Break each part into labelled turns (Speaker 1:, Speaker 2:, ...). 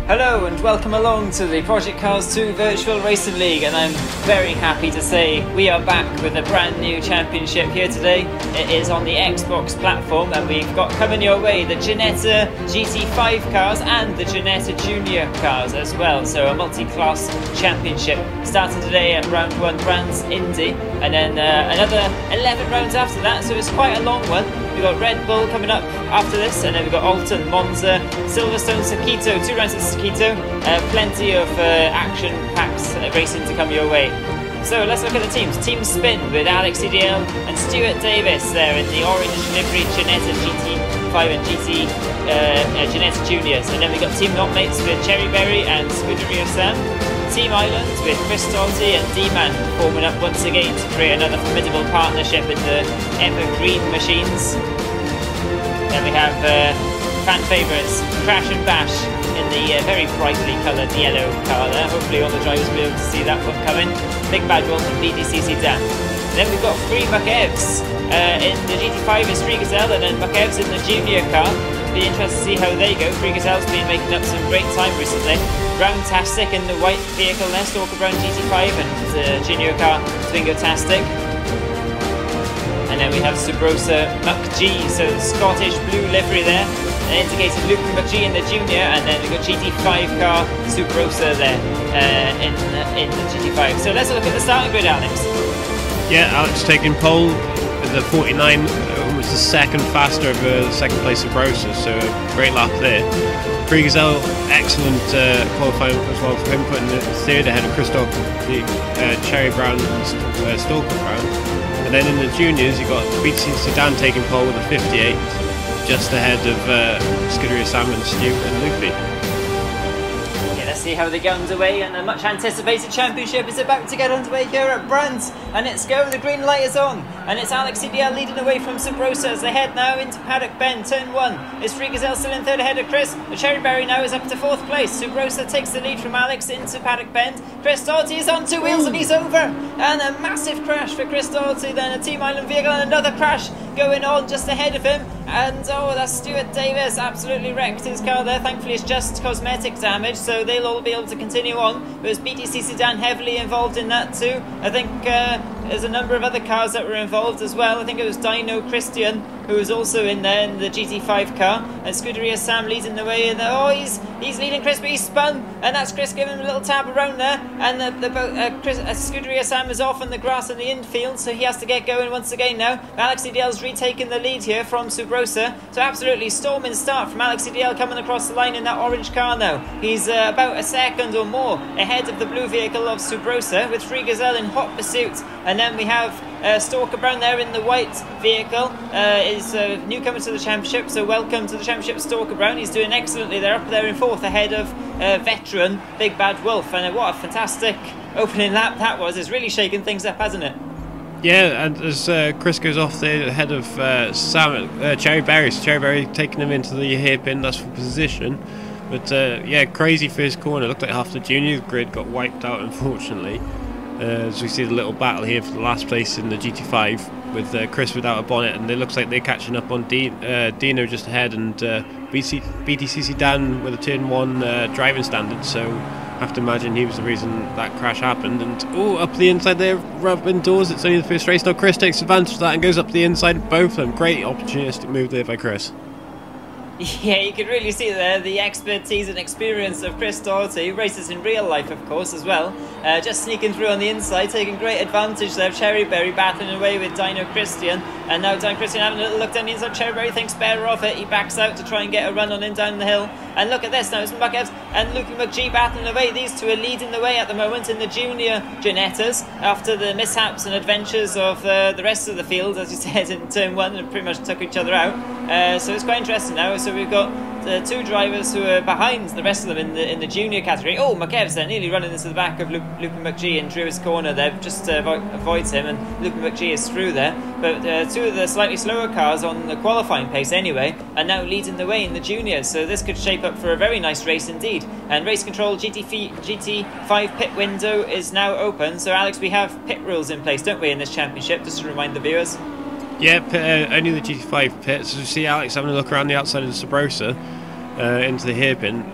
Speaker 1: Hello and welcome along to the Project Cars 2 Virtual Racing League, and I'm very happy to say we are back with a brand new championship here today. It is on the Xbox platform, and we've got coming your way the Ginetta GT5 cars and the Ginetta Junior cars as well. So a multi-class championship starting today at round 1 Brands Indy, and then another 11 rounds after that, so it's quite a long one. We've got Red Bull coming up after this, and then we've got Alton, Monza, Silverstone, Sakito, 2 rounds at Sakito. Plenty of action packs racing to come your way. So let's look at the teams. Team Spin with Alex CDL and Stuart Davis there in the orange livery Ginetta GT5 and Ginetta Juniors. And then we've got Team Not Mates with Cherry Berry and Scuderia Sam. Team Island with Chris Dolty and D-Man forming up once again to create another formidable partnership in the Evergreen machines. Then we have fan favourites Crash and Bash in the very brightly coloured yellow car there. Hopefully all the drivers will be able to see that one coming. Big Bad Wolf and BDCC Dan. Then we've got 3 Muckevs. In the GT5 is 3 Gazelle, and then Muckevs in the Junior car. Be interested to see how they go. 3 Gazelle's been making up some great time recently. Brown-tastic in the white vehicle there, Stalker Brown GT5, and the Junior car Twingo-tastic. And then we have Subrosa Muck G, so Scottish blue livery there. An indicated Luke McG in the Junior, and then we've got GT5 car Subrosa there in the GT5. So let's look at the starting grid, Alex.
Speaker 2: Yeah, Alex taking pole with the 49, almost a second faster of the second place of Brosa, so a great lap there. Gazelle, excellent qualifying as well for him, putting the third ahead of Christoph, the Cherry Brown and Stalker Brown. And then in the juniors, you got BTC Sedan taking pole with a 58, just ahead of Scuderia Sam and Stu and Luffy.
Speaker 1: Yeah, let's see how they get underway, and a much anticipated championship is about to get underway here at Brands. And it's go, the green light is on, and it's Alex CDL leading away from Subrosa as they head now into Paddock Bend, turn 1. Is 3 Gazelle still in third ahead of Chris? The Cherry Berry now is up to 4th place. Subrosa takes the lead from Alex into Paddock Bend. Chris Doughty is on 2 wheels and he's over. And a massive crash for Chris Doughty, then a Team Island vehicle and another crash going on just ahead of him. And oh, that's Stuart Davis, absolutely wrecked his car there. Thankfully it's just cosmetic damage, so they'll all be able to continue on. There's BTC Sedan heavily involved in that too. I think there's a number of other cars that were involved as well. I think it was Dino Christian who was also in there in the GT5 car, and Scuderia Sam leading the way in there. Oh, he's leading Chris, but he's spun, and that's Chris giving him a little tap around there, and Scuderia Sam is off on the grass in the infield, so he has to get going once again now. Alex CDL's retaken the lead here from Subrosa, so absolutely storming start from Alex CDL coming across the line in that orange car now. He's about a second or more ahead of the blue vehicle of Subrosa, with 3 Gazelle in hot pursuit, and then we have Stalker Brown there in the white vehicle, is a newcomer to the championship, so welcome to the championship, Stalker Brown. He's doing excellently there, up there in 4th ahead of veteran Big Bad Wolf, and what a fantastic opening lap that was. It's really shaken things up, hasn't it?
Speaker 2: Yeah, and as Chris goes off there ahead of Sam, Cherry Berry, so Cherry Berry taking him into the hairpin, that's for position. But yeah, crazy first corner. Looked like half the junior grid got wiped out, unfortunately. As we see the little battle here for the last place in the GT5 with Chris without a bonnet, and it looks like they're catching up on Dino just ahead, and BTCC Dan with a turn 1 driving standard, so have to imagine he was the reason that crash happened. And oh, up the inside there, rubbing doors. It's only the first race. Now Chris takes advantage of that and goes up the inside of both of them. Great opportunistic move there by Chris.
Speaker 1: Yeah, you can really see there the expertise and experience of Chris Doherty, who races in real life, of course, as well. Just sneaking through on the inside, taking great advantage there of Cherryberry, battling away with Dino Christian. And now Dino Christian having a little look down the inside. Cherryberry thinks better of it. He backs out to try and get a run on in down the hill. And look at this now, it's Muckevs and Luke McGee battling away. These two are leading the way at the moment in the junior Ginettas after the mishaps and adventures of the rest of the field, as you said, in turn one, and pretty much took each other out. So it's quite interesting now. So we've got the two drivers who are behind the rest of them in the junior category. Oh, McEvs there, nearly running into the back of Luke McGee and Drew's corner there, just avoids him, and Luke McGee is through there. But two of the slightly slower cars on the qualifying pace anyway are now leading the way in the juniors, so this could shape up for a very nice race indeed. And race control GT5 pit window is now open. So Alex, we have pit rules in place, don't we, in this championship, just to remind the viewers?
Speaker 2: Yep, only the GT5 pits. As you see Alex having a look around the outside of the Sabrosa into the hairpin,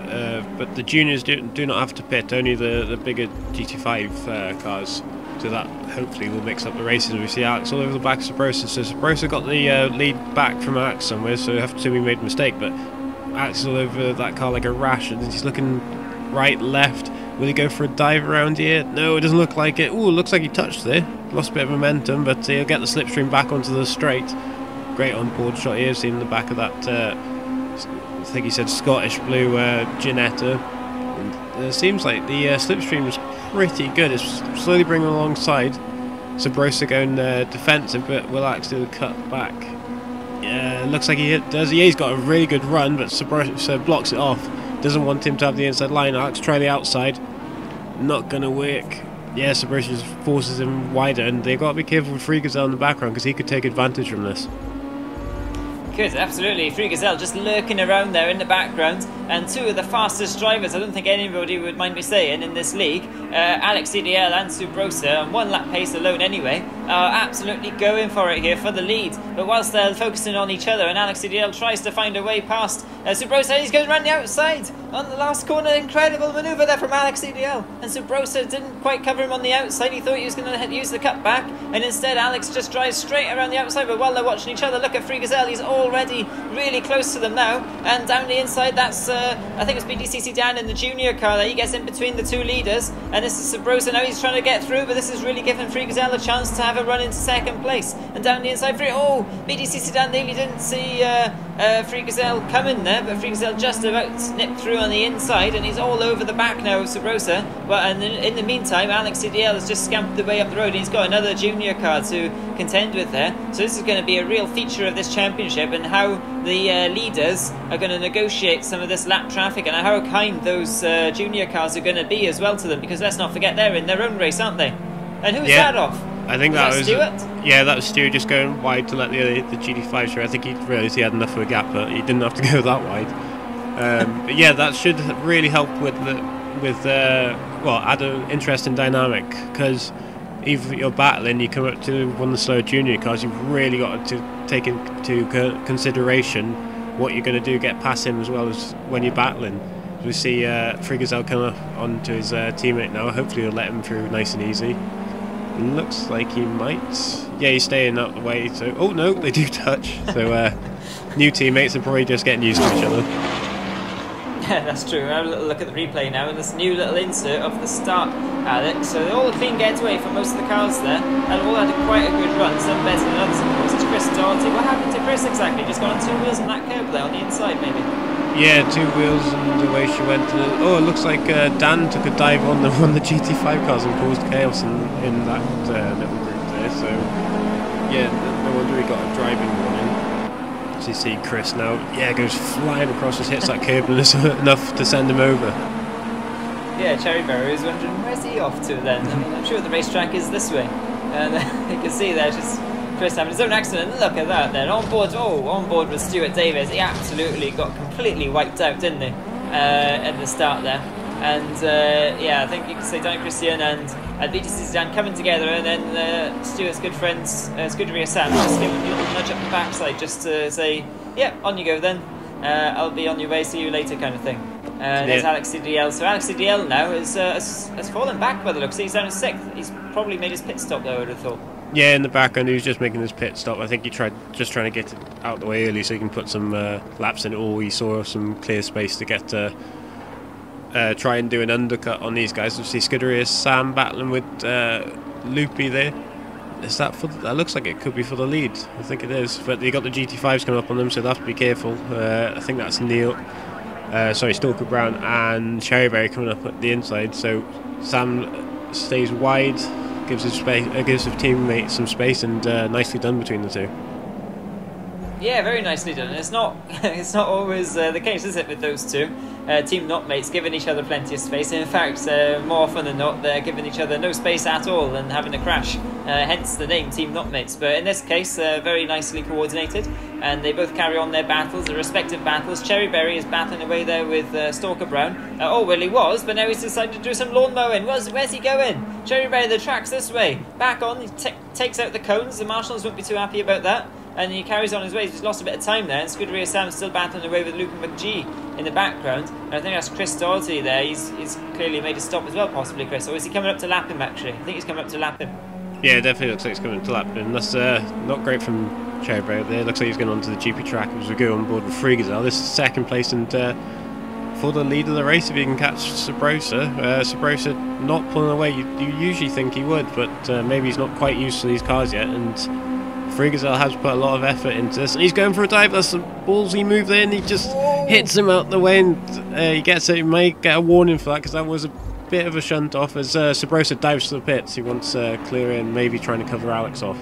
Speaker 2: but the juniors do not have to pit, only the bigger GT5 cars. So that hopefully will mix up the races. We see Alex all over the back of Sabrosa. So Sabrosa got the lead back from Alex somewhere, so I have to assume he made a mistake, but Alex is all over that car like a rash, and he's looking right, left. Will he go for a dive around here? No, it doesn't look like it. Ooh, looks like he touched there. Lost a bit of momentum, but he'll get the slipstream back onto the straight. Great on-board shot here, seen the back of that, I think he said Scottish blue Ginetta. And it seems like the slipstream is pretty good. It's slowly bringing alongside. Sabrosa going defensive, but will actually cut back. Yeah, looks like he does. Yeah, he's got a really good run, but Sabrosa blocks it off. Doesn't want him to have the inside line. Alex try the outside. Not gonna work. Yeah, Sabrosa just forces him wider, and they've got to be careful with Free Gazelle in the background because he could take advantage from this.
Speaker 1: Good, absolutely. Free Gazelle just lurking around there in the background, and two of the fastest drivers, I don't think anybody would mind me saying, in this league, Alex CDL and Sabrosa, on one lap pace alone anyway, are absolutely going for it here for the lead. But whilst they're focusing on each other, and Alex CDL tries to find a way past Sabrosa, he's going around the outside on the last corner. Incredible manoeuvre there from Alex CDL, and Sabrosa didn't quite cover him on the outside. He thought he was going to use the cutback, and instead Alex just drives straight around the outside. But while they're watching each other, look at Free Gazelle, he's already really close to them now, and down the inside, that's I think it's BDCC Dan in the junior car there. He gets in between the two leaders, and this is Sabrosa now. He's trying to get through, but this is really giving Free Gazelle a chance to have a run into second place. And down the inside, BDCC Dan nearly didn't see Free Gazelle coming there, but Free Gazelle just about nipped through on the inside, and he's all over the back now of Sabrosa. Well, and in the meantime, Alex CDL has just scamped the way up the road, and he's got another junior car to contend with there. So this is going to be a real feature of this championship, and how the leaders are going to negotiate some of this lap traffic, and how kind those junior cars are going to be as well to them, because let's not forget they're in their own race, aren't they? And who's that off?
Speaker 2: I think that was
Speaker 1: Stuart.
Speaker 2: Yeah, that was Stuart just going wide to let the GT5 through. I think he realised he had enough of a gap, but he didn't have to go that wide. But yeah, that should really help with add an interesting dynamic, because if you're battling, you come up to one of the slower junior cars, you've really got to take into consideration what you're going to do, get past him as well as when you're battling. We see Free Gazelle come up onto his teammate now. Hopefully he'll let him through nice and easy. Looks like he might. Yeah, he's staying out the way. So, oh no, they do touch. So new teammates are probably just getting used to each other.
Speaker 1: Yeah, that's true. Have a little look at the replay now, and this new little insert of the start, Alex. So all a clean getaway for most of the cars there, and all had quite a good run. Some better than others, of course. It's Chris Doherty. What happened to Chris exactly? Just got on two wheels on that curb there on the inside, maybe.
Speaker 2: Yeah, two wheels, and the way she went. Oh, it looks like Dan took a dive on the GT5 cars and caused chaos in that little group there. So yeah, no wonder he got a driving warning. As you see Chris now, yeah, goes flying across, just hits that curb, and it's enough to send him over. Yeah,
Speaker 1: Cherryberry was wondering, where's he off to then? I mean, I'm sure the racetrack is this way, and you can see there just Chris having his own accident. Look at that then. On board with Stuart Davis. He absolutely got completely wiped out, didn't he? At the start there. And yeah, I think you can say Dan Christian and BTC's Dan coming together, and then Stuart's good friends, Scuderia Sam, just giving a little nudge up the backside just to say, yeah, on you go then. I'll be on your way, see you later kind of thing. There's Alex CDL. So Alex CDL now has fallen back by the looks. He's down to 6th. He's probably made his pit stop though, I would have thought.
Speaker 2: Yeah, in the background he was just making his pit stop. I think he trying to get it out the way early so he can put some laps in it, or he saw some clear space to get try and do an undercut on these guys. Obviously Scuderia Sam battling with Loopy there. Is that for that looks like it could be for the lead. I think it is, but they got the GT5s coming up on them, so they'll have to be careful. I think that's Neil, Stalker Brown and Cherryberry coming up at the inside. So Sam stays wide, gives his teammate some space, and nicely done between the two.
Speaker 1: Yeah, very nicely done. It's not always the case, is it, with those two? Team not mates giving each other plenty of space. In fact, more often than not, they're giving each other no space at all and having a crash. Hence the name Team not mates. But in this case, very nicely coordinated, and they both carry on their battles, their respective battles. Cherryberry is battling away there with Stalker Brown. Well, he was, but now he's decided to do some lawn mowing. Where's he going? Cherryberry, the track's this way. Back on, he takes out the cones. The marshals won't be too happy about that. And he carries on his way. He's lost a bit of time there. And Scuderia Sam's still battling away with Luke McGee in the background. And I think that's Chris Doherty there. He's clearly made a stop as well, possibly, Chris. Or is he coming up to lap him, actually? I think he's coming up to lap him.
Speaker 2: Yeah, it definitely looks like he's coming to lap him. That's not great from Cherryberry there. Looks like he's going on to the GP track as we go on board with Freegazelle. This is second place, and for the lead of the race, if he can catch Sabrosa. Sabrosa not pulling away. You usually think he would, but maybe he's not quite used to these cars yet. And Freegazelle has put a lot of effort into this, and he's going for a dive. That's a ballsy move there, and he just hits him out the way, and he gets it. He may get a warning for that, because that was a bit of a shunt off as Sabrosa dives to the pits. He wants clear in, maybe trying to cover Alex off.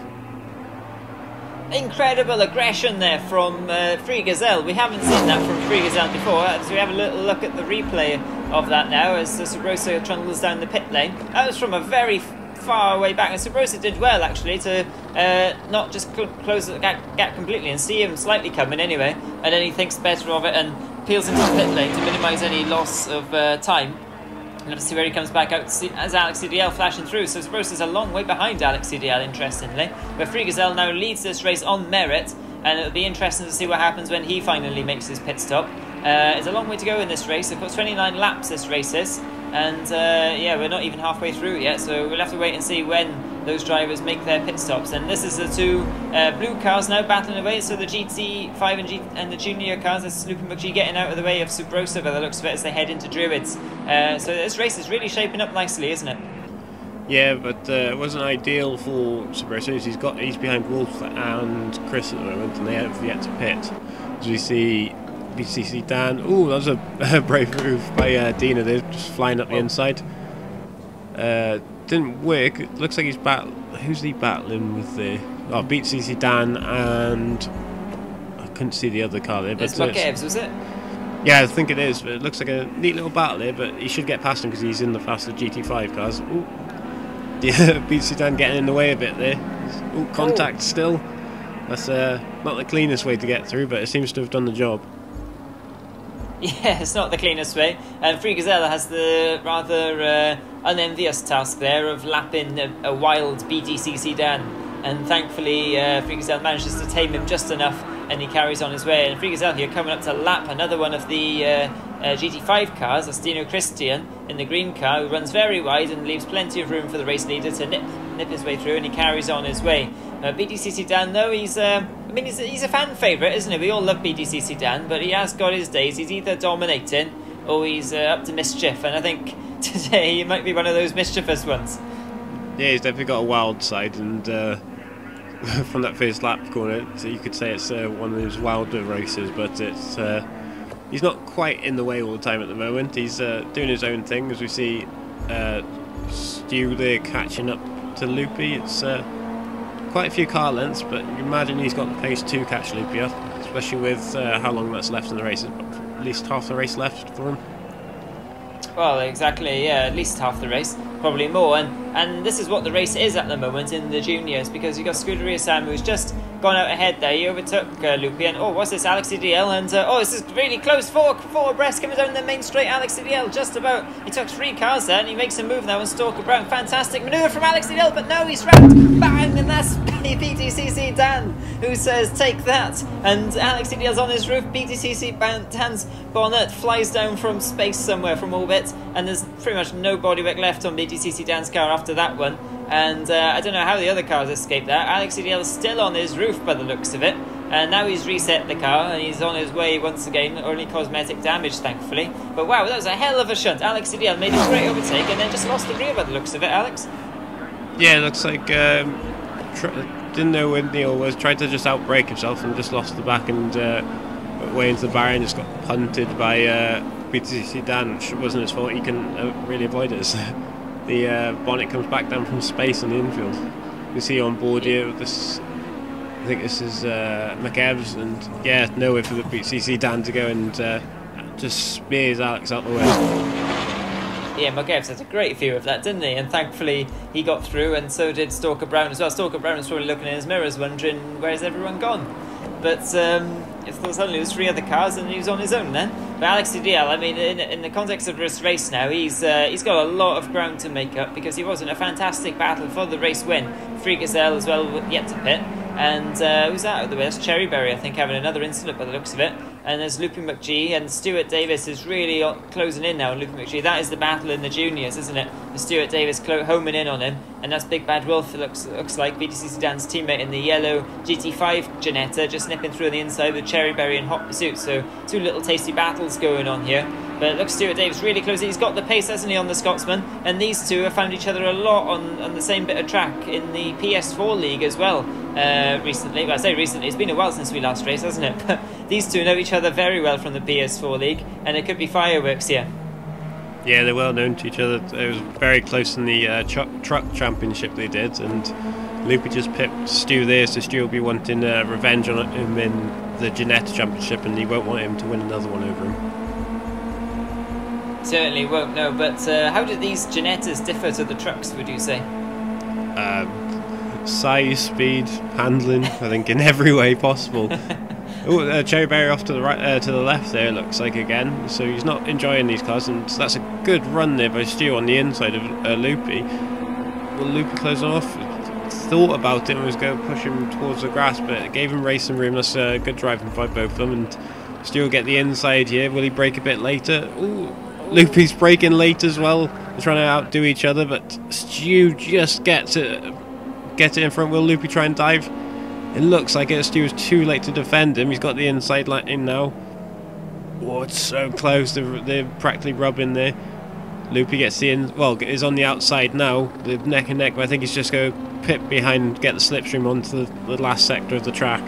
Speaker 1: Incredible aggression there from Freegazelle. We haven't seen that from Freegazelle before, so we have a little look at the replay of that now as Sabrosa trundles down the pit lane. That was from a very far way back, and Sabrosa did well actually to not just close the gap completely and see him slightly coming anyway, and then he thinks better of it and peels into the pit lane to minimise any loss of time. And let's see where he comes back out as Alex CDL flashing through. So Sabrosa's a long way behind Alex CDL, interestingly, where Freegazelle now leads this race on merit, and it'll be interesting to see what happens when he finally makes his pit stop. It's a long way to go in this race. Of course, 29 laps this race is, and yeah, we're not even halfway through yet, so we'll have to wait and see when those drivers make their pit stops. And this is the two blue cars now battling away, so the GT5 and the junior cars. This is Luke and McGee getting out of the way of Sabrosa by the looks of it as they head into Druids. So this race is really shaping up nicely, isn't it?
Speaker 2: Yeah, but it wasn't ideal for Sabrosa. He's behind Wolf and Chris at the moment, and they have yet to pit. As we see BCC Dan. Oh, that was a brave move by Dina there, just flying up the inside. Didn't work. It looks like he's who's he battling with there? Oh, BCC Dan, and I couldn't see the other car there. But
Speaker 1: it's McEvs, was it?
Speaker 2: Yeah, I think it is. But it looks like a neat little battle there. But he should get past him because he's in the faster GT5 cars. Ooh. Yeah, BCC Dan getting in the way a bit there. Ooh, contact still. That's not the cleanest way to get through, but it seems to have done the job.
Speaker 1: Yeah, it's not the cleanest way. And Freegazelle has the rather unenvious task there of lapping a wild BDC sedan. And thankfully, Freegazelle manages to tame him just enough, and he carries on his way. And Freegazelle here coming up to lap another one of the GT5 cars. That's Dino Christian in the green car, who runs very wide and leaves plenty of room for the race leader to nip his way through, and he carries on his way. BDC Sedan, though, he's a fan favourite, isn't he? We all love BDC Sedan, but he has got his days. He's either dominating or he's up to mischief, and I think today he might be one of those mischievous ones.
Speaker 2: Yeah, he's definitely got a wild side, and from that first lap corner, so you could say it's one of those wilder races, but it's he's not quite in the way all the time at the moment. He's doing his own thing, as we see Stu there catching up to Loopy. It's quite a few car lengths, but you imagine he's got the pace to catch Loopy up, especially with how long that's left in the race. At least half the race left for him.
Speaker 1: Well, exactly, yeah, at least half the race, probably more. And this is what the race is at the moment in the juniors, because you've got Scuderia Sam, who's just gone out ahead there. He overtook Loopy, and oh, what's this, Alex DL, and oh, this is really close, four abreast coming down the main straight. Alex DL just about, he took 3 cars there, and he makes a move now on Stalker Brown. Fantastic manoeuvre from Alex DL, but no, he's rammed, bang, and that's BTCC Dan, who says take that, and Alex DL's on his roof. BTCC Dan's bonnet flies down from space somewhere, from orbit, and there's pretty much no bodywork left on BTCC Dan's car after that one. And I don't know how the other cars escaped that. Alex EDL is still on his roof by the looks of it. And now he's reset the car and he's on his way once again. Only cosmetic damage, thankfully. But wow, that was a hell of a shunt. Alex EDL made a great overtake and then just lost the rear by the looks of it, Alex.
Speaker 2: Yeah, it looks like didn't know when Neil was. Tried to just outbrake himself and just lost the back and way into the barrier and just got punted by BTC Dan, which wasn't his fault. He couldn't really avoid it. So the bonnet comes back down from space on the infield. You can see on board here with this, I think this is McEvs, and yeah, nowhere for the BCC Dan to go and just spears Alex out the way.
Speaker 1: Yeah, McEvs had a great view of that, didn't he? And thankfully he got through, and so did Stalker Brown as well. Stalker Brown was probably looking in his mirrors wondering, where's everyone gone? But suddenly there's 3 other cars and he was on his own then. But Alex DL, I mean, in the context of this race now, he's got a lot of ground to make up because he was in a fantastic battle for the race win. Free Gazelle as well, yet to pit. And who's that out the way? That's Cherryberry, I think, having another incident by the looks of it. And there's Loopy McGee, and Stuart Davis is really closing in now on Loopy McGee. That is the battle in the juniors, isn't it? The Stuart Davis homing in on him, and that's Big Bad Wolf, it looks like, BTC Sedan's teammate in the yellow GT5 Ginetta, just nipping through on the inside with Cherryberry in hot pursuit. So 2 little tasty battles going on here. But look, Stuart Davis really close. He's got the pace, hasn't he, on the Scotsman? And these two have found each other a lot on the same bit of track in the PS4 League as well recently. Well, I say recently, it's been a while since we last raced, hasn't it? But these two know each other very well from the PS4 League, and it could be fireworks here.
Speaker 2: Yeah, they're well known to each other. It was very close in the truck championship they did, and Loopy just pipped Stu there, so Stu will be wanting revenge on him in the Ginetta championship, and he won't want him to win another one over him.
Speaker 1: Certainly won't, no, but how do these Ginettas differ to the trucks, would you say?
Speaker 2: Size, speed, handling, I think in every way possible. Cherryberry off to the right, to the left there, it looks like again, so he's not enjoying these cars, and that's a good run there by Stu on the inside of Loopy. Will Loopy close off? Thought about it and was going to push him towards the grass, but it gave him racing room. That's good driving by both of them, and Stu will get the inside here. Will he brake a bit later? Ooh. Loopy's braking late as well. They're trying to outdo each other, but Stu just gets it in front. Will Loopy try and dive? It looks like it. Stu was too late to defend him. He's got the inside line in now. Oh, it's so close. They're practically rubbing there. Loopy gets the is on the outside now. They're neck and neck, but I think he's just going to pit behind, get the slipstream onto the last sector of the track.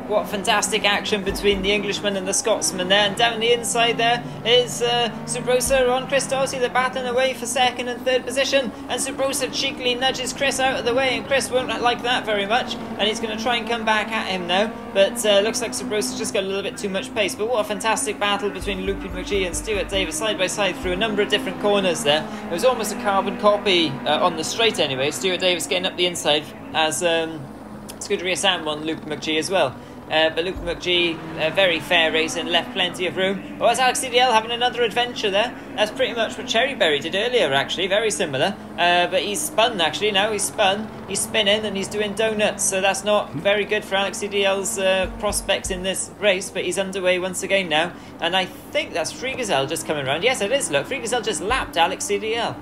Speaker 1: What fantastic action between the Englishman and the Scotsman there, and down the inside there is Subrosa on Chris Dorsey. They're battling away for 2nd and 3rd position, and Subrosa cheekily nudges Chris out of the way, and Chris won't like that very much, and he's going to try and come back at him now, but looks like Subrosa's just got a little bit too much pace. But what a fantastic battle between Loopy McGee and Stuart Davis side by side through a number of different corners there. It was almost a carbon copy on the straight anyway. Stuart Davis getting up the inside as Scuderia Sam on Loopy McGee as well. But Luke McGee, very fair racing, left plenty of room. Oh, it's Alex CDL having another adventure there. That's pretty much what Cherryberry did earlier, actually, very similar. But he's spun, actually, now he's spun. He's spinning and he's doing donuts, so that's not very good for Alex CDL's prospects in this race, but he's underway once again now. And I think that's Free Gazelle just coming around. Yes, it is, look, Free Gazelle just lapped Alex CDL.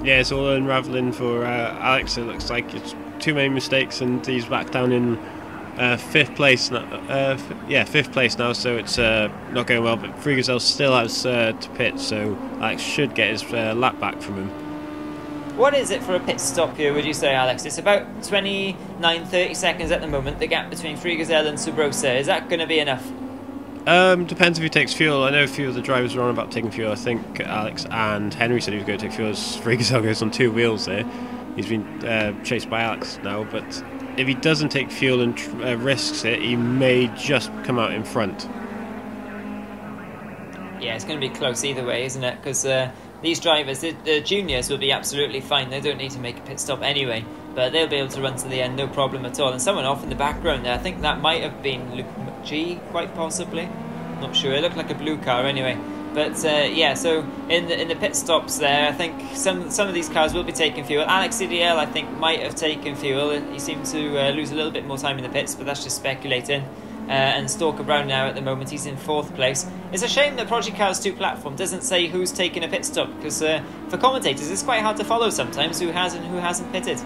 Speaker 2: Yeah, it's all unravelling for Alex. It looks like it's too many mistakes and he's back down in 5th place now. 5th place now, so it's not going well, but Free Gazelle still has to pit, so Alex should get his lap back from him.
Speaker 1: What is it for a pit stop here, would you say, Alex? It's about 29-30 seconds at the moment, the gap between Free Gazelle and Subrosa. Is that going to be enough?
Speaker 2: Depends if he takes fuel. I know a few of the drivers were on about taking fuel. I think Alex and Henry said he was going to take fuel as Free Gazelle goes on 2 wheels there. He's been chased by Alex now, but if he doesn't take fuel and risks it, he may just come out in front.
Speaker 1: Yeah, it's going to be close either way, isn't it? Because these drivers, the juniors, will be absolutely fine. They don't need to make a pit stop anyway, but they'll be able to run to the end, no problem at all. And someone off in the background there, I think that might have been Luke McGee, quite possibly. Not sure. It looked like a blue car anyway. But yeah, so in the pit stops there, I think some of these cars will be taking fuel. Alex CDL, I think, might have taken fuel. He seemed to lose a little bit more time in the pits, but that's just speculating. And Stalker Brown now at the moment, he's in 4th place. It's a shame that Project Cars 2 platform doesn't say who's taking a pit stop, because for commentators it's quite hard to follow sometimes who has and who hasn't pitted.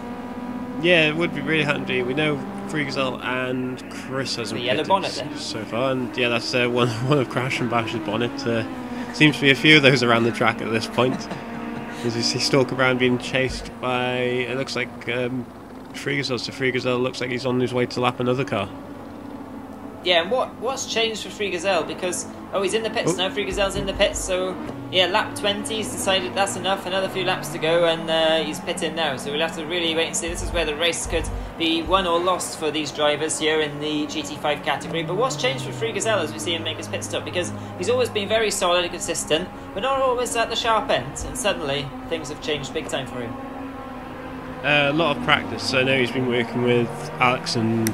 Speaker 2: Yeah, it would be really handy. We know Freegazel and Chris hasn't
Speaker 1: the yellow
Speaker 2: pitted
Speaker 1: bonnet there
Speaker 2: so far, and yeah, that's one of Crash and Bash's bonnet. Seems to be a few of those around the track at this point. As you see Stalker Brown being chased by, it looks like Freegazel. So Freegazel looks like he's on his way to lap another car.
Speaker 1: Yeah, and what's changed for Freegazel? Because he's in the pits now. Freegazel's in the pits, so yeah, lap 20, he's decided that's enough. Another few laps to go, and he's pitting now. So we'll have to really wait and see. This is where the race could be won or lost for these drivers here in the GT5 category. But what's changed for Freegazel as we see him make his pit stop? Because he's always been very solid and consistent, but not always at the sharp end. And suddenly things have changed big time for him.
Speaker 2: A lot of practice. I know he's been working with Alex and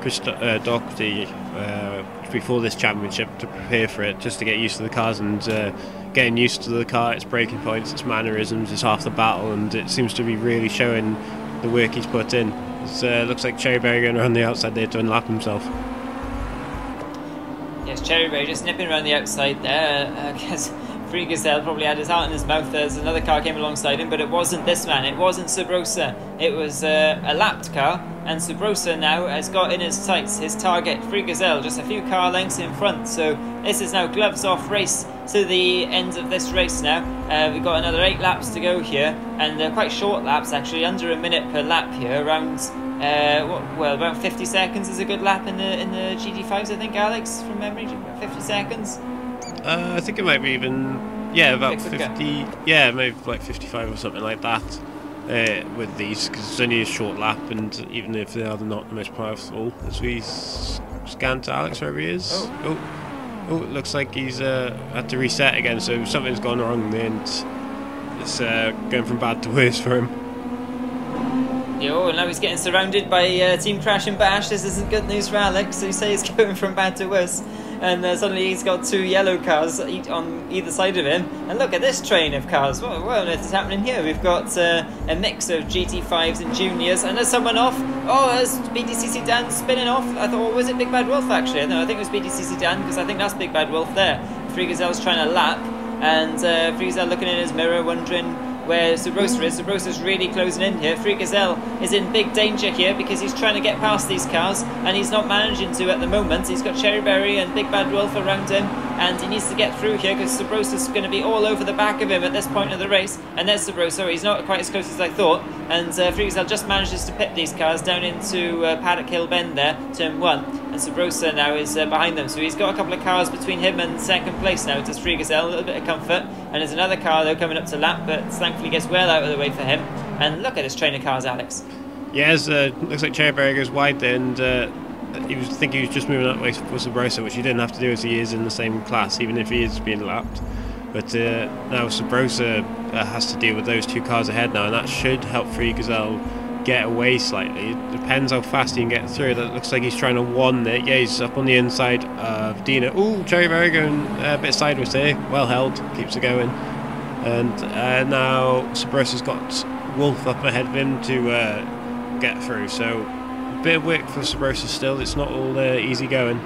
Speaker 2: Chris Doherty before this championship to prepare for it, just to get used to the cars, and getting used to the car, its braking points, its mannerisms is half the battle, and it seems to be really showing the work he's put in. It looks like Cherryberry going around the outside there to unlap himself.
Speaker 1: Yes, Cherryberry just nipping around the outside there. I guess Freegazel probably had his heart in his mouth as another car came alongside him, but it wasn't this man, it wasn't Subrosa. It was a lapped car, and Subrosa now has got in his sights his target, Freegazel, just a few car lengths in front. So this is now gloves off race to the end of this race now. We've got another 8 laps to go here, and they're quite short laps actually, under a minute per lap here, around about 50 seconds is a good lap in the GT5s, I think, Alex, from memory, 50 seconds?
Speaker 2: I think it might be even, about 50, maybe like 55 or something like that with these, because it's only a short lap, and even if they are not the most powerful, as we scan to Alex wherever he is. Oh, it looks like he's had to reset again, so something's gone wrong there, and it's going from bad to worse for him.
Speaker 1: And now he's getting surrounded by Team Crash and Bash. This isn't good news for Alex, so you say he's going from bad to worse. And suddenly he's got 2 yellow cars on either side of him. And look at this train of cars. What on earth is happening here? We've got a mix of GT5s and juniors. And there's someone off. Oh, there's BDCC Dan spinning off. I thought, was it Big Bad Wolf actually? No, I think it was BDCC Dan, because I think that's Big Bad Wolf there. Freegazel's trying to lap. And Freegazel looking in his mirror, wondering where Subrosa is. Subrosa's really closing in here. Freegazel is in big danger here because he's trying to get past these cars and he's not managing to at the moment. He's got Cherryberry and Big Bad Wolf around him, and he needs to get through here because Subrosa's going to be all over the back of him at this point of the race. And there's Subrosa. He's not quite as close as I thought, and Freegazel just manages to pit these cars down into Paddock Hill Bend there, turn 1, and Subrosa now is behind them, so he's got a couple of cars between him and second place now. Does Freegazel, a little bit of comfort, and there's another car though coming up to lap, but thankfully gets well out of the way for him. And look at this train of cars, Alex.
Speaker 2: Yes, looks like Cherryberry goes wide there, and he was just moving that way for Subrosa, which he didn't have to do as he is in the same class, even if he is being lapped. But now Subrosa has to deal with those 2 cars ahead now, and that should help Freegazel get away slightly. It depends how fast he can get through. That looks like he's trying to one there. Yeah, he's up on the inside of Dina. Ooh, Cherryberry going a bit sideways there. Well held, keeps it going. And now Subrosa's got Wolf up ahead of him to get through. So a bit of work for Subrosa still. It's not all easy going.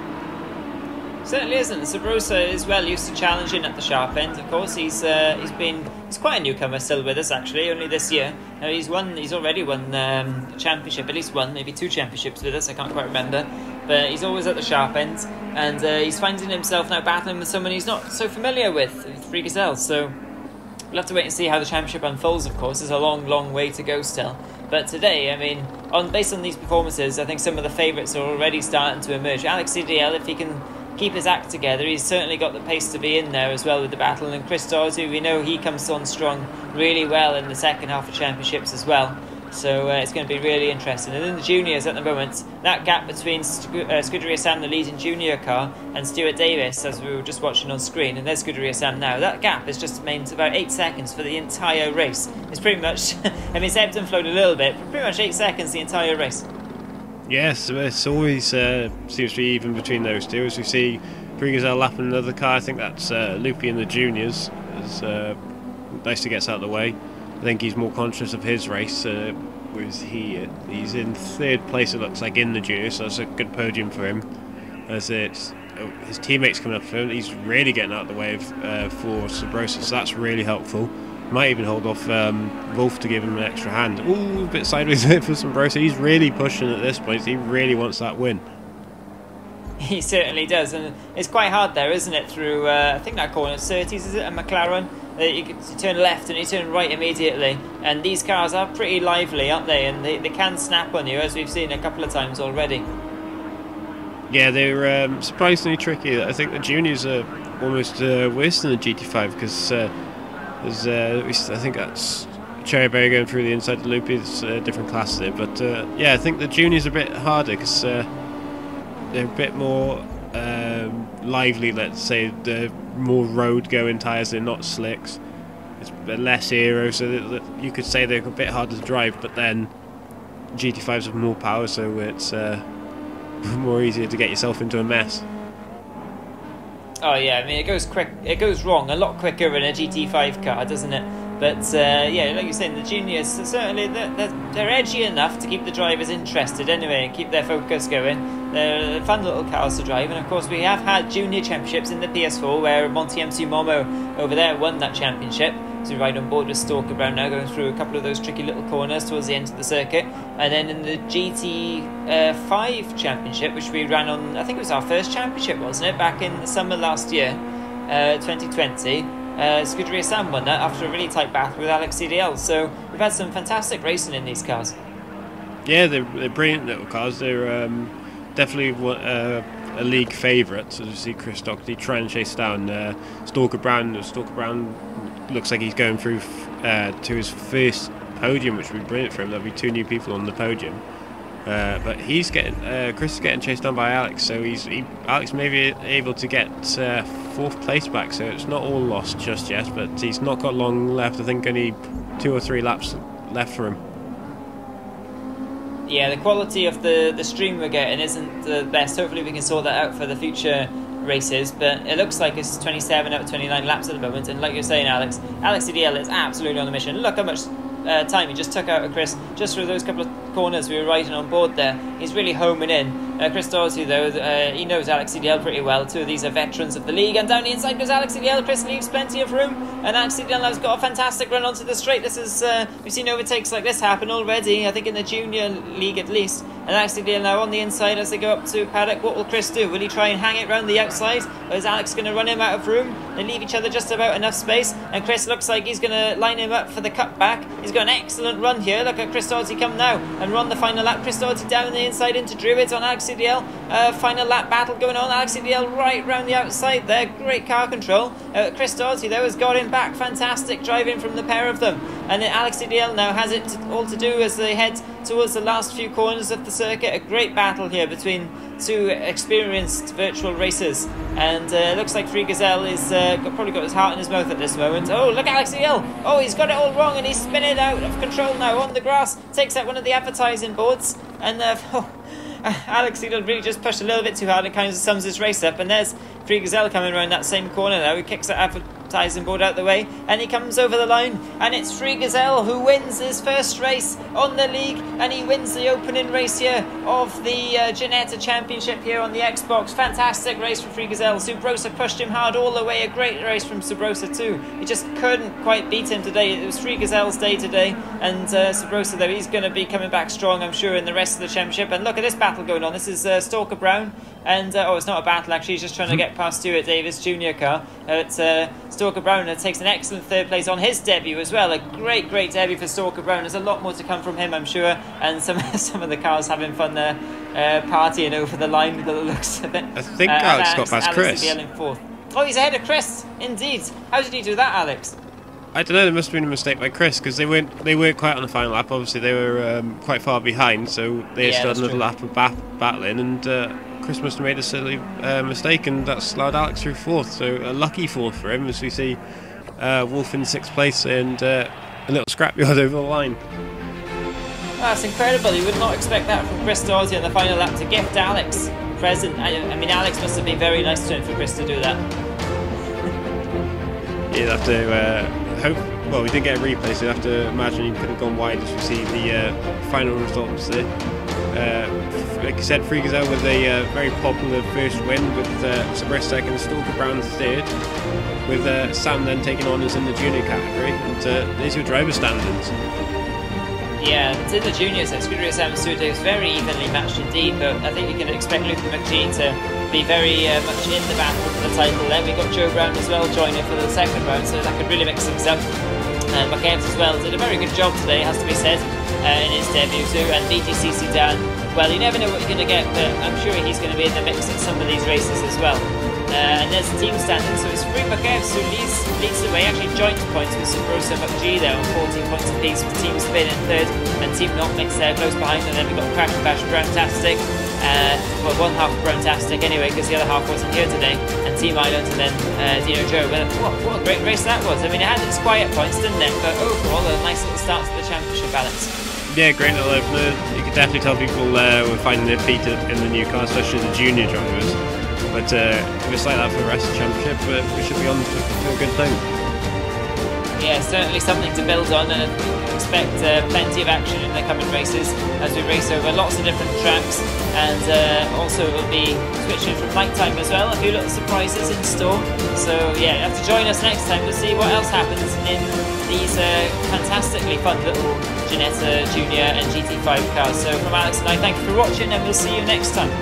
Speaker 1: Certainly isn't. Subrosa is well used to challenging at the sharp end. Of course, he's quite a newcomer still with us actually. Only this year. He's already won a championship, at least one, maybe 2 championships with us. I can't quite remember. But he's always at the sharp end, and he's finding himself now battling with someone he's not so familiar with Freegazel. So we'll have to wait and see how the championship unfolds. Of course, there's a long way to go still. But today, I mean, based on these performances, I think some of the favourites are already starting to emerge. Alex CDL, if he can keep his act together, he's certainly got the pace to be in there as well with the battle. And Chris Doherty, we know he comes on strong really well in the second half of championships as well. So it's going to be really interesting. And in the juniors at the moment, that gap between Scuderia Sam, the leading junior car, and Stuart Davis, as we were just watching on screen, and there's Scuderia Sam now, that gap has just remained about 8 seconds for the entire race. It's pretty much, I mean, it's ebbed and flowed a little bit, but pretty much 8 seconds the entire race. Yes,
Speaker 2: it's always seems to be even between those two. As we see Frigazell lapping another car, I think that's Loopy in the juniors. It's nice to get out of the way. I think he's more conscious of his race, whereas he's in 3rd place, it looks like, in the juniors, so that's a good podium for him. As it's his teammates coming up for him, he's really getting out of the way for Subrosa, so that's really helpful. Might even hold off Wolf to give him an extra hand. Ooh, a bit sideways there for Subrosa. He's really pushing at this point. He really wants that win.
Speaker 1: He certainly does, and it's quite hard there, isn't it? Through I think that corner 30s, is it, a McLaren? You turn left and you turn right immediately, and these cars are pretty lively, aren't they? And they can snap on you, as we've seen a couple of times already.
Speaker 2: Yeah, they're surprisingly tricky. I think the juniors are almost worse than the GT5 because I think that's Cherryberry going through the inside of the loop is a different class there. But yeah, I think the juniors are a bit harder because they're a bit more lively, let's say. They're more road going tyres, they're not slicks. It's less aero, so that you could say they're a bit harder to drive, but then GT5s have more power, so it's more easier to get yourself into a mess.
Speaker 1: Oh yeah, I mean, it goes quick. It goes wrong a lot quicker in a GT5 car, doesn't it? But yeah, like you're saying, the juniors certainly they're edgy enough to keep the drivers interested anyway and keep their focus going. They're fun little cars to drive, and of course we have had junior championships in the PS4 where Monty MC Momo over there won that championship. So we ride on board with Stalker Brown now, going through a couple of those tricky little corners towards the end of the circuit. And then in the GT5 championship, which we ran on, I think it was our first championship, wasn't it? Back in the summer last year, 2020. Scuderia Sam won that after a really tight battle with Alex CDL. So we've had some fantastic racing in these cars.
Speaker 2: Yeah, they're brilliant little cars. They're definitely a league favourite. So you see Chris Doherty try and chase down Stalker Brown. Stalker Brown looks like he's going through to his first podium, which would be brilliant for him. There'll be 2 new people on the podium. But he's getting Chris is getting chased down by Alex, so Alex may be able to get 4th place back, so it's not all lost just yet, but he's not got long left. I think only 2 or 3 laps left for him.
Speaker 1: Yeah, the quality of the stream we're getting isn't the best. Hopefully we can sort that out for the future races, but it looks like it's 27 out of 29 laps at the moment, and like you're saying, Alex CDL is absolutely on the mission. Look how much time he just took out of Chris just through those couple of corners we were riding on board there. He's really homing in. Chris Doherty, though, he knows Alex CDL pretty well. 2 of these are veterans of the league, and down the inside goes Alex CDL. Chris leaves plenty of room, and Alex CDL has got a fantastic run onto the straight. This is we've seen overtakes like this happen already, I think in the junior league at least. And Alex CDL now on the inside as they go up to paddock. What will Chris do? Will he try and hang it round the outside, or is Alex going to run him out of room? They leave each other just about enough space, and Chris looks like he's going to line him up for the cutback. He's got an excellent run here. Look at Chris Doherty come now and run the final lap. Chris Doherty down the inside into Druids on Alex CDL. Final lap battle going on. Alex CDL right round the outside there. Great car control. Chris Doherty though has got him back. Fantastic driving from the pair of them. And then Alex CDL now has it all to do as they head towards the last few corners of the circuit. A great battle here between 2 experienced virtual racers, and looks like Free Gazelle is probably got his heart in his mouth at this moment. Oh, look at Alex CDL. Oh, he's got it all wrong, and he's spinning out of control now on the grass. Takes out one of the advertising boards, and Alex CDL really just pushed a little bit too hard and kind of sums his race up. And there's Free Gazelle coming around that same corner now. He kicks that advertising board out the way, and he comes over the line, and it's Free Gazelle who wins his first race on the league, and he wins the opening race here of the Ginetta Championship here on the Xbox. Fantastic race from Free Gazelle. Subrosa pushed him hard all the way. A great race from Subrosa too. He just couldn't quite beat him today. It was Free Gazelle's day today, and Subrosa though, he's going to be coming back strong, I'm sure, in the rest of the championship. And look at this battle going on. This is Stalker Brown, and oh, it's not a battle actually. He's just trying to get past Stuart Davis Junior car. Stalker Brown takes an excellent 3rd place on his debut as well. A great debut for Stalker Brown. There's a lot more to come from him, I'm sure, and some of the cars having fun there, partying over the line by the looks of it.
Speaker 2: I think Alex got past Chris.
Speaker 1: In 4th. Oh, he's ahead of Chris, indeed. How did he do that, Alex?
Speaker 2: I don't know. There must have been a mistake by Chris because they weren't quite on the final lap. Obviously, they were quite far behind, so they still had another lap of battling. And Chris must have made a silly mistake, and that's allowed Alex through fourth. So a lucky fourth for him, as we see Wolf in sixth place and a little scrapyard over the line.
Speaker 1: That's incredible. You would not expect that from Chris Dorsey on the final lap to gift Alex a present. I mean, Alex must have been very nice to him for Chris to do that.
Speaker 2: You'd have to hope. Well, we did get a replay, so you have to imagine he could have gone wide as we see the final results there. Like I said, Freakazow with a very popular first win with Sabris second, Stalker Brown third, with Sam then taking honours in the junior category. And there's your driver standings.
Speaker 1: Yeah, it's in the juniors. Scuderi Sam Suda is very evenly matched indeed, but I think you can expect Luke McGee to be very much in the battle for the title. Then we got Joe Brown as well joining for the second round, so that could really mix things up. And McKevs as well did a very good job today, has to be said, in his debut too. And DTCC Dan, well, you never know what you're going to get, but I'm sure he's going to be in the mix at some of these races as well. And there's the team standing, so it's Free McKevs who leads the way, actually joint points with Sabrosa McGee there on 14 points apiece, with Team Spin in third and Team Not Mix there close behind. And then we've got Crash and Bash Browntastic, well, one half of Browntastic anyway, because the other half wasn't here today, and Team Island, and then Dino Joe. Well, what a great race that was. I mean, it had its quiet points, didn't it? But overall, a nice little start to the championship, Alex.
Speaker 2: Yeah, great little opener. You could definitely tell people were finding their feet in the new car, especially the junior drivers. But if it's like that for the rest of the championship, we should be on to a good thing.
Speaker 1: Yeah, certainly something to build on, and expect plenty of action in the coming races as we race over lots of different tracks. And also we'll be switching from night time as well, a few little surprises in store. So yeah, you have to join us next time to see what else happens in these fantastically fun little Ginetta Junior and GT5 cars. So from Alex and I, thank you for watching, and we'll see you next time.